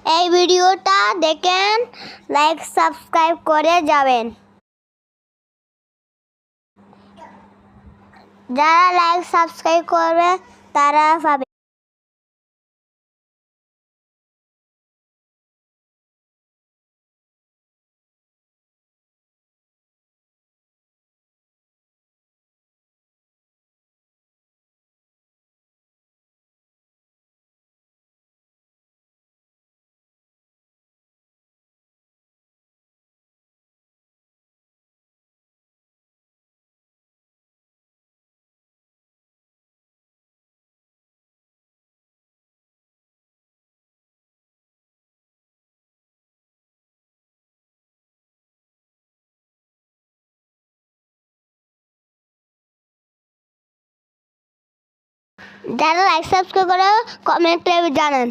এই ভিডিওটা দেখেন, লাইক সাবস্ক্রাইব করে যাবেন। যারা লাইক সাবস্ক্রাইব করবে তারা পাবে। যারা লাইক সাবস্ক্রাইব করে কমেন্টে জানান।